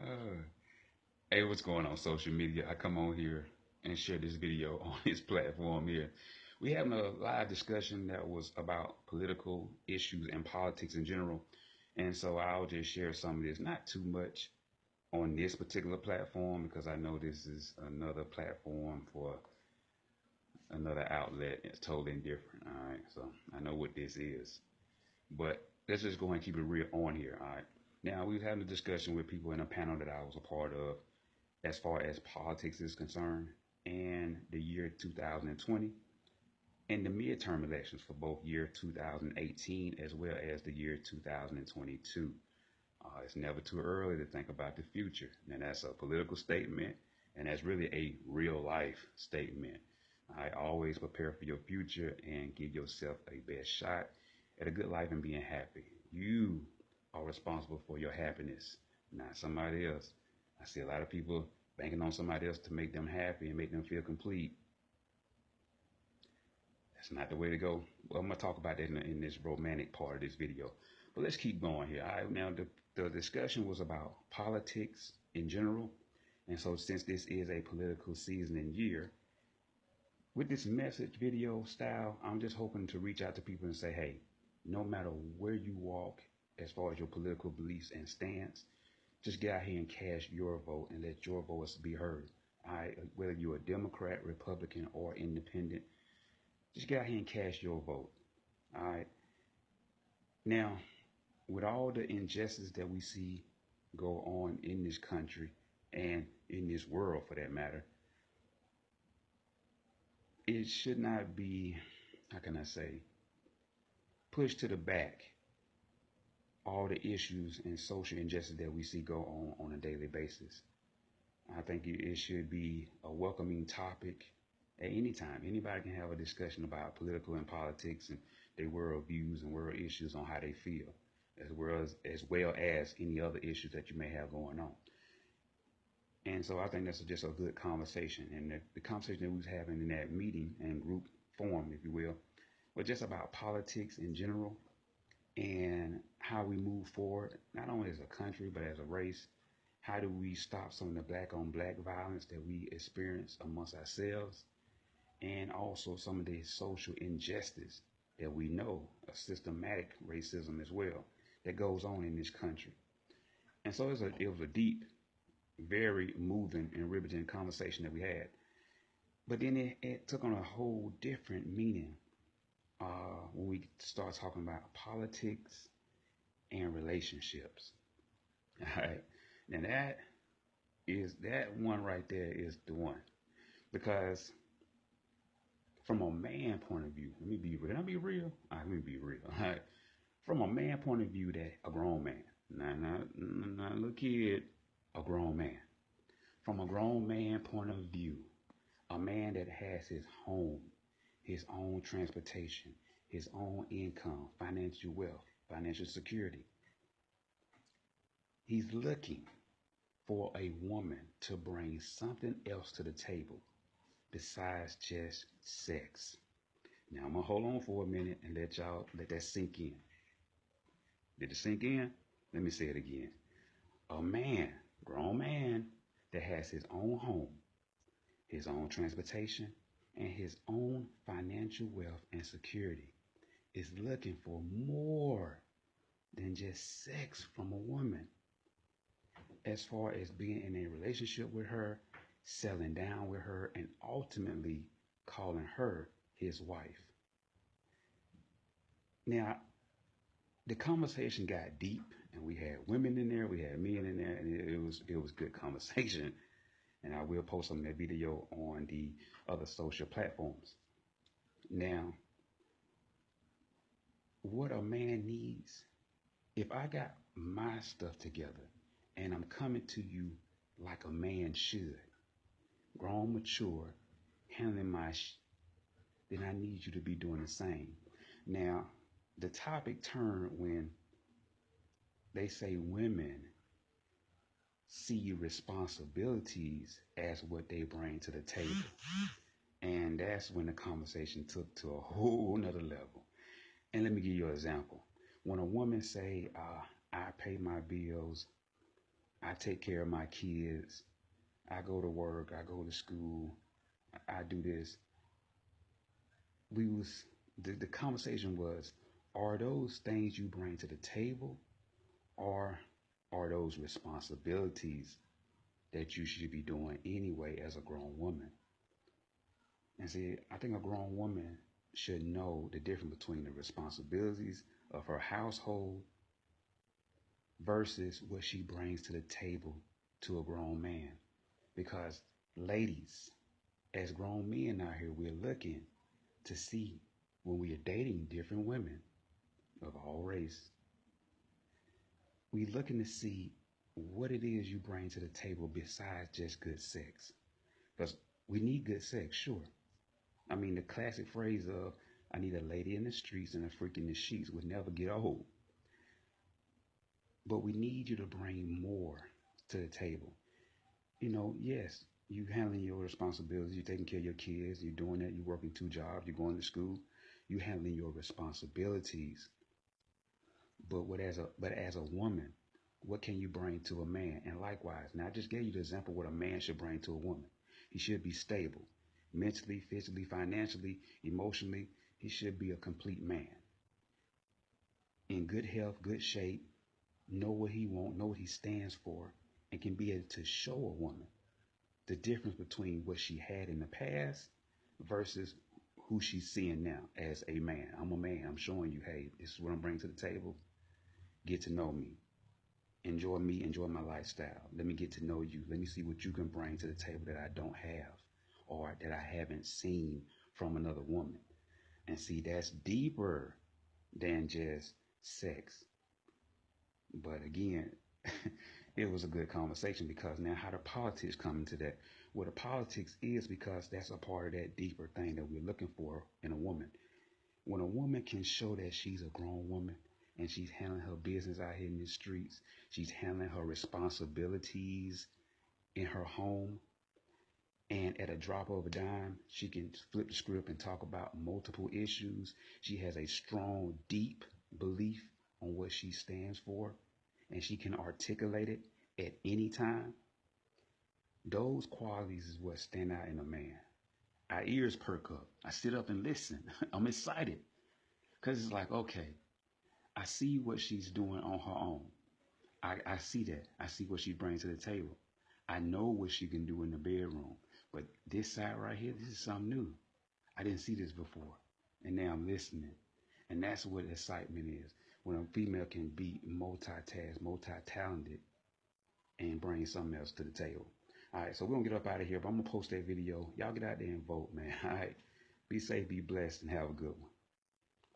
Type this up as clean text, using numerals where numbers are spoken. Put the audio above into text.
Uh, hey, what's going on social media? I come on here and share this video on this platform here. We having a live discussion that was about political issues and politics in general. And so I'll just share some of this, not too much on this particular platform because I know this is another platform for another outlet. It's totally different. All right. So I know what this is. But let's just go and keep it real on here. All right. Now, we was having a discussion with people in a panel that I was a part of as far as politics is concerned, and the year 2020 and the midterm elections for both year 2018 as well as the year 2022. It's never too early to think about the future. And that's a political statement, and that's really a real life statement. I always prepare for your future and give yourself a best shot at a good life and being happy. You are responsible for your happiness, not somebody else. I see a lot of people banking on somebody else to make them happy and make them feel complete. That's not the way to go. Well, I'm gonna talk about that in this romantic part of this video. But let's keep going here. All right, now the discussion was about politics in general. And so since this is a political season and year, with this message video style, I'm just hoping to reach out to people and say, hey, no matter where you walk as far as your political beliefs and stance, just get out here and cast your vote and let your voice be heard. All right, whether you're a Democrat, Republican, or independent, just get out here and cast your vote. All right. Now, with all the injustice that we see go on in this country and in this world for that matter, it should not be, how can I say, pushed to the back all the issues and social injustice that we see go on a daily basis. I think it should be a welcoming topic at any time. Anybody can have a discussion about political and politics and their world views and world issues on how they feel, as well as any other issues that you may have going on. And so I think that's just a good conversation. And the conversation that we was having in that meeting and group forum, if you will, was just about politics in general and how we move forward, not only as a country, but as a race. How do we stop some of the black on black violence that we experience amongst ourselves? And also some of the social injustice that we know, a systematic racism as well, that goes on in this country. And so it was a deep, very moving and riveting conversation that we had. But then it took on a whole different meaning when we start talking about politics and relationships. All right. Now that one right there is the one. Because from a man point of view, let me be real. Let me be real. Let me be real. All right. From a man point of view, that a grown man, not a little kid, a grown man. From a grown man point of view, a man that has his home, his own transportation, his own income, financial wealth, financial security. He's looking for a woman to bring something else to the table besides just sex. Now I'm gonna hold on for a minute and let that sink in. Did it sink in? Let me say it again. A man, grown man, that has his own home, his own transportation, and his own financial wealth and security is looking for more than just sex from a woman. As far as being in a relationship with her, settling down with her, and ultimately calling her his wife. Now, the conversation got deep, and we had women in there, we had men in there, and it was good conversation. And I will post some of that video on the other social platforms. Now, what a man needs, if I got my stuff together and I'm coming to you like a man should, grown, mature, handling then I need you to be doing the same. Now, the topic turned when they say women see responsibilities as what they bring to the table. And that's when the conversation took to a whole nother level. And let me give you an example. When a woman say, I pay my bills, I take care of my kids. I go to work. I go to school. I do this. We was the conversation was, are those things you bring to the table, or are those responsibilities that you should be doing anyway as a grown woman? And see, I think a grown woman should know the difference between the responsibilities of her household versus what she brings to the table to a grown man. Because, ladies, as grown men out here, we're looking to see, when we are dating different women of all race, we looking to see what it is you bring to the table besides just good sex. Because we need good sex, sure. I mean, the classic phrase of, I need a lady in the streets and a freak in the sheets would never get old. But we need you to bring more to the table. Yes, you handling your responsibilities, you're taking care of your kids, you're doing that, you're working 2 jobs, you're going to school, you handling your responsibilities. But as a woman, what can you bring to a man? And likewise, now I just gave you the example of what a man should bring to a woman. He should be stable, mentally, physically, financially, emotionally. He should be a complete man, in good health, good shape, know what he wants, know what he stands for, and can be able to show a woman the difference between what she had in the past versus who she's seeing now as a man. I'm a man. I'm showing you, hey, this is what I'm bringing to the table. Get to know me. Enjoy me. Enjoy my lifestyle. Let me get to know you. Let me see what you can bring to the table that I don't have or that I haven't seen from another woman. And see, that's deeper than just sex. But again, it was a good conversation, because now how the politics come into that? Well, the politics is because that's a part of that deeper thing that we're looking for in a woman. When a woman can show that she's a grown woman and she's handling her business out here in the streets, she's handling her responsibilities in her home, and at a drop of a dime, she can flip the script and talk about multiple issues. She has a strong, deep belief on what she stands for, and she can articulate it at any time. Those qualities is what stand out in a man. Our ears perk up. I sit up and listen. I'm excited because it's like, okay, I see what she's doing on her own. I see that. I see what she brings to the table. I know what she can do in the bedroom. But this side right here, this is something new. I didn't see this before. And now I'm listening. And that's what excitement is. When a female can be multitask, multi-talented, and bring something else to the table. All right, so we're going to get up out of here, but I'm going to post that video. Y'all get out there and vote, man. All right. Be safe, be blessed, and have a good one.